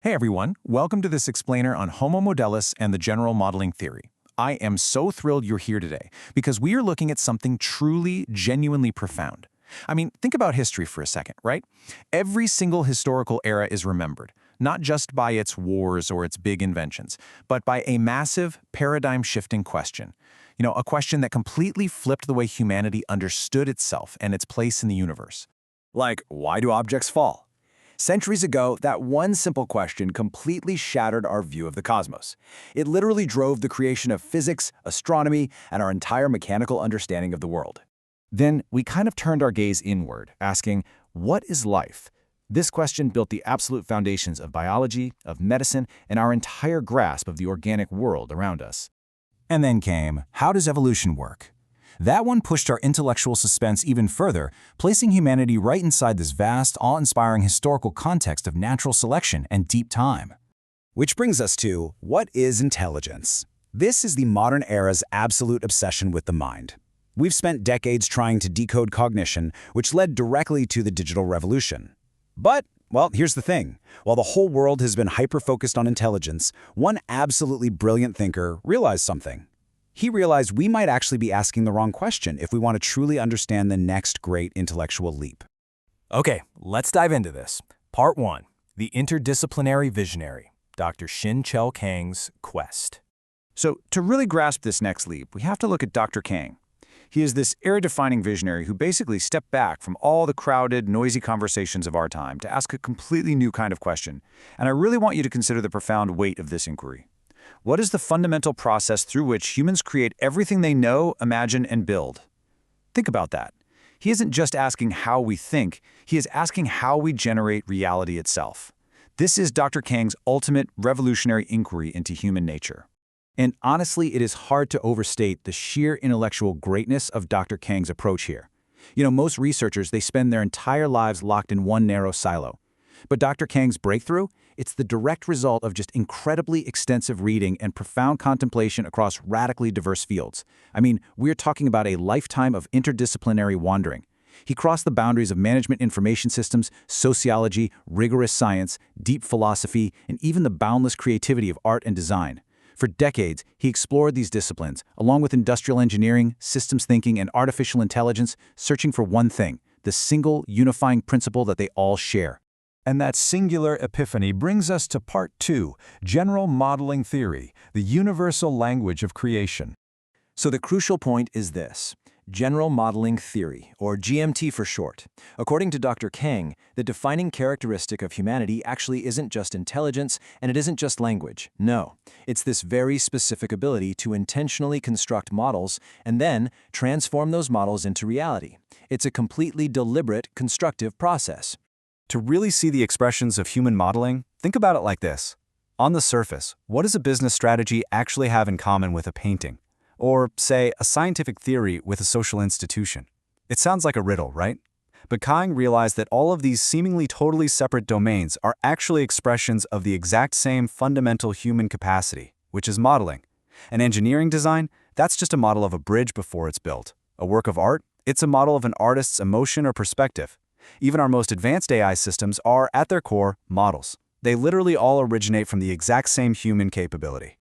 Hey everyone, welcome to this explainer on Homo Modellus and the general modeling theory. I am so thrilled you're here today because we are looking at something truly, genuinely profound. I mean, think about history for a second, right? Every single historical era is remembered, not just by its wars or its big inventions, but by a massive, paradigm-shifting question. A question that completely flipped the way humanity understood itself and its place in the universe. Like, why do objects fall? Centuries ago, that one simple question completely shattered our view of the cosmos. It literally drove the creation of physics, astronomy, and our entire mechanical understanding of the world. Then we kind of turned our gaze inward, asking, what is life? This question built the absolute foundations of biology, of medicine, and our entire grasp of the organic world around us. And then came, how does evolution work? That one pushed our intellectual suspense even further, placing humanity right inside this vast, awe-inspiring historical context of natural selection and deep time. Which brings us to, what is intelligence? This is the modern era's absolute obsession with the mind. We've spent decades trying to decode cognition, which led directly to the digital revolution. But, well, here's the thing. While the whole world has been hyper-focused on intelligence, one absolutely brilliant thinker realized something. He realized we might actually be asking the wrong question if we want to truly understand the next great intellectual leap. Okay, let's dive into this. Part 1. The Interdisciplinary Visionary, Dr. Shin-Chel Kang's Quest. So, to really grasp this next leap, we have to look at Dr. Kang. He is this era-defining visionary who basically stepped back from all the crowded, noisy conversations of our time to ask a completely new kind of question. And I really want you to consider the profound weight of this inquiry. What is the fundamental process through which humans create everything they know, imagine, and build? Think about that. He isn't just asking how we think, he is asking how we generate reality itself. This is Dr. Kang's ultimate revolutionary inquiry into human nature. And honestly, it is hard to overstate the sheer intellectual greatness of Dr. Kang's approach here. Most researchers, they spend their entire lives locked in one narrow silo. But Dr. Kang's breakthrough? It's the direct result of just incredibly extensive reading and profound contemplation across radically diverse fields. I mean, we're talking about a lifetime of interdisciplinary wandering. He crossed the boundaries of management information systems, sociology, rigorous science, deep philosophy, and even the boundless creativity of art and design. For decades, he explored these disciplines, along with industrial engineering, systems thinking, and artificial intelligence, searching for one thing, the single unifying principle that they all share. And that singular epiphany brings us to Part 2, General Modeling Theory, the Universal Language of Creation. So the crucial point is this: General Modeling Theory, or GMT for short. According to Dr. Kang, the defining characteristic of humanity actually isn't just intelligence, and it isn't just language. No, it's this very specific ability to intentionally construct models and then transform those models into reality. It's a completely deliberate, constructive process. To really see the expressions of human modeling, think about it like this. On the surface, what does a business strategy actually have in common with a painting? Or, say, a scientific theory with a social institution? It sounds like a riddle, right? But Kang realized that all of these seemingly totally separate domains are actually expressions of the exact same fundamental human capacity, which is modeling. An engineering design, that's just a model of a bridge before it's built. A work of art, it's a model of an artist's emotion or perspective. Even our most advanced AI systems are, at their core, models. They literally all originate from the exact same human capability.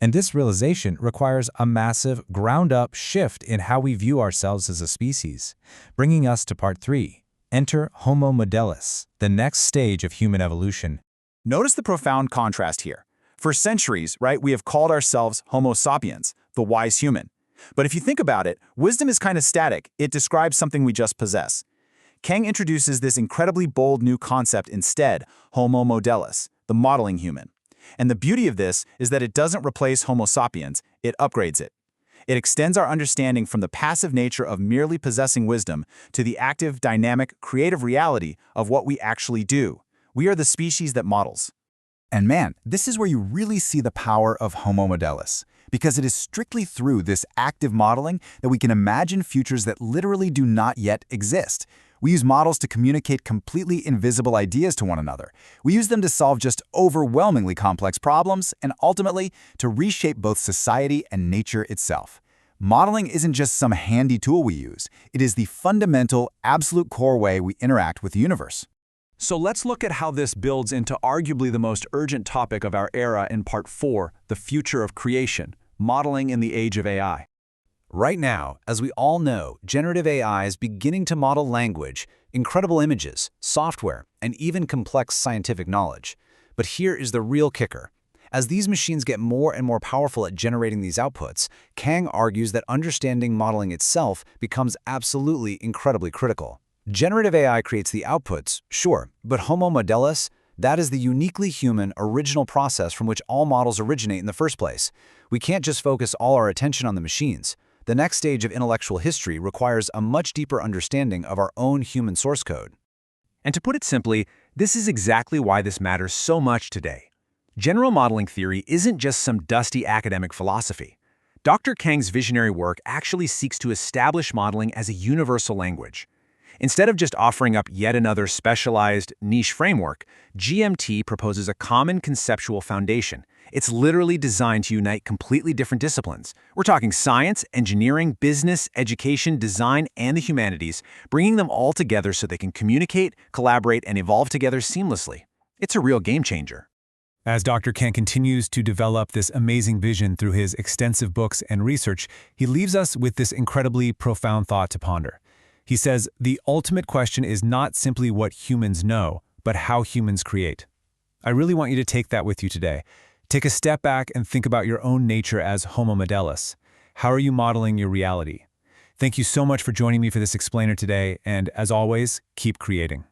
And this realization requires a massive, ground-up shift in how we view ourselves as a species, bringing us to Part 3. Enter Homo Modellus, the next stage of human evolution. Notice the profound contrast here. For centuries, we have called ourselves Homo sapiens, the wise human. But if you think about it, wisdom is kind of static. It describes something we just possess. Kang introduces this incredibly bold new concept instead, Homo Modellus, the modeling human. And the beauty of this is that it doesn't replace Homo sapiens, it upgrades it. It extends our understanding from the passive nature of merely possessing wisdom to the active, dynamic, creative reality of what we actually do. We are the species that models. And man, this is where you really see the power of Homo Modellus, because it is strictly through this active modeling that we can imagine futures that literally do not yet exist. We use models to communicate completely invisible ideas to one another. We use them to solve just overwhelmingly complex problems and ultimately to reshape both society and nature itself. Modeling isn't just some handy tool we use. It is the fundamental, absolute core way we interact with the universe. So let's look at how this builds into arguably the most urgent topic of our era in Part 4, the future of creation, modeling in the age of AI. Right now, as we all know, generative AI is beginning to model language, incredible images, software, and even complex scientific knowledge. But here is the real kicker. As these machines get more and more powerful at generating these outputs, Kang argues that understanding modeling itself becomes absolutely incredibly critical. Generative AI creates the outputs, sure, but Homo Modellus, that is the uniquely human, original process from which all models originate in the first place. We can't just focus all our attention on the machines. The next stage of intellectual history requires a much deeper understanding of our own human source code. And to put it simply, this is exactly why this matters so much today. General modeling theory isn't just some dusty academic philosophy. Dr. Kang's visionary work actually seeks to establish modeling as a universal language. Instead of just offering up yet another specialized, niche framework, GMT proposes a common conceptual foundation. It's literally designed to unite completely different disciplines. We're talking science, engineering, business, education, design, and the humanities, bringing them all together so they can communicate, collaborate, and evolve together seamlessly. It's a real game changer. As Dr. Kang continues to develop this amazing vision through his extensive books and research, he leaves us with this incredibly profound thought to ponder. He says, the ultimate question is not simply what humans know, but how humans create. I really want you to take that with you today. Take a step back and think about your own nature as Homo Modellus. How are you modeling your reality? Thank you so much for joining me for this explainer today, and as always, keep creating.